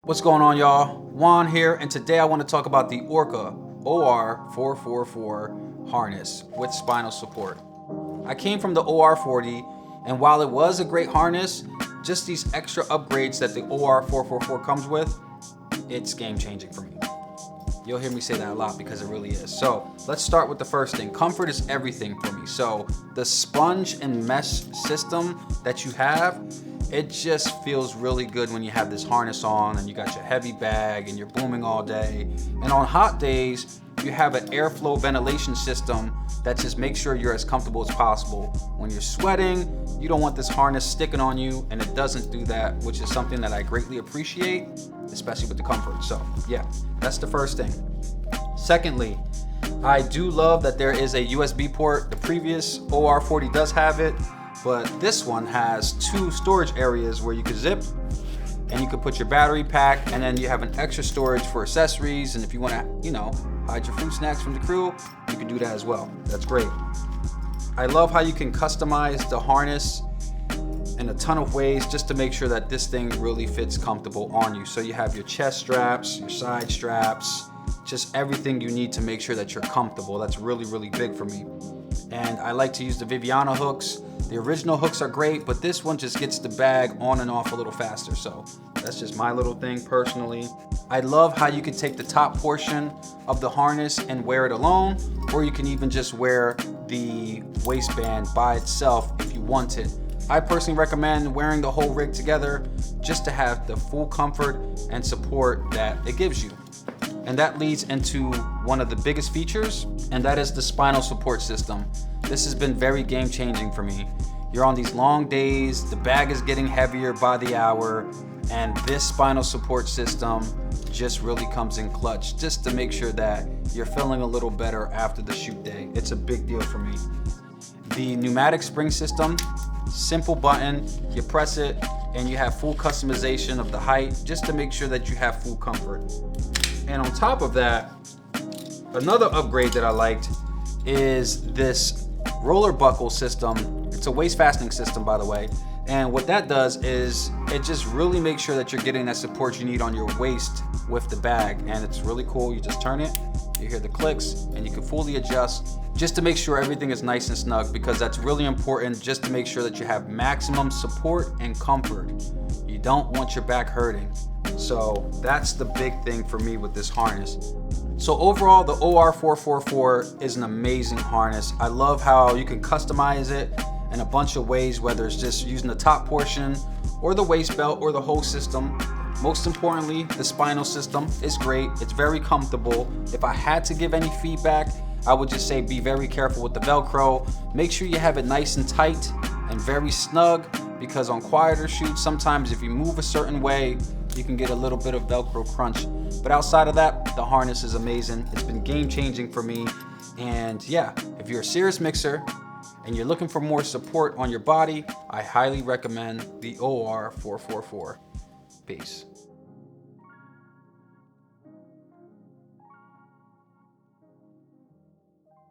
What's going on, y'all? Juan here, and today I want to talk about the Orca OR-444 harness with spinal support. I came from the OR-40, and while it was a great harness, just these extra upgrades that the OR-444 comes with, it's game changing for me. You'll hear me say that a lot because it really is. So let's start with the first thing. Comfort is everything for me. So the sponge and mesh system that you have, it just feels really good when you have this harness on and you got your heavy bag and you're booming all day. And on hot days, you have an airflow ventilation system that just makes sure you're as comfortable as possible. When you're sweating, you don't want this harness sticking on you, and it doesn't do that, which is something that I greatly appreciate, especially with the comfort. So yeah, that's the first thing. Secondly, I do love that there is a USB port. The previous OR-40 does have it, but this one has two storage areas where you can zip and you can put your battery pack, and then you have an extra storage for accessories. And if you want to, hide your fruit snacks from the crew, you can do that as well. That's great. I love how you can customize the harness in a ton of ways just to make sure that this thing really fits comfortable on you. So you have your chest straps, your side straps, just everything you need to make sure that you're comfortable. That's really, really big for me. And I like to use the Viviana hooks. The original hooks are great, but this one just gets the bag on and off a little faster. So that's just my little thing personally. I love how you can take the top portion of the harness and wear it alone, or you can even just wear the waistband by itself if you want it. I personally recommend wearing the whole rig together just to have the full comfort and support that it gives you. And that leads into one of the biggest features, and that is the spinal support system. This has been very game changing for me. You're on these long days, the bag is getting heavier by the hour, and this spinal support system just really comes in clutch just to make sure that you're feeling a little better after the shoot day. It's a big deal for me. The pneumatic spring system, simple button, you press it, and you have full customization of the height just to make sure that you have full comfort. And on top of that, another upgrade that I liked is this roller buckle system. It's a waist fastening system, by the way. And what that does is it just really makes sure that you're getting that support you need on your waist with the bag. And it's really cool. You just turn it, you hear the clicks, and you can fully adjust just to make sure everything is nice and snug, because that's really important, just to make sure that you have maximum support and comfort. You don't want your back hurting. So that's the big thing for me with this harness. So overall, the OR-444 is an amazing harness. I love how you can customize it in a bunch of ways, whether it's just using the top portion or the waist belt or the whole system. Most importantly, the spinal system is great. It's very comfortable. If I had to give any feedback, I would just say be very careful with the Velcro. Make sure you have it nice and tight and very snug, because on quieter shoots, sometimes if you move a certain way, you can get a little bit of Velcro crunch. But outside of that, the harness is amazing. It's been game changing for me. And yeah, if you're a serious mixer and you're looking for more support on your body, I highly recommend the OR-444. Peace.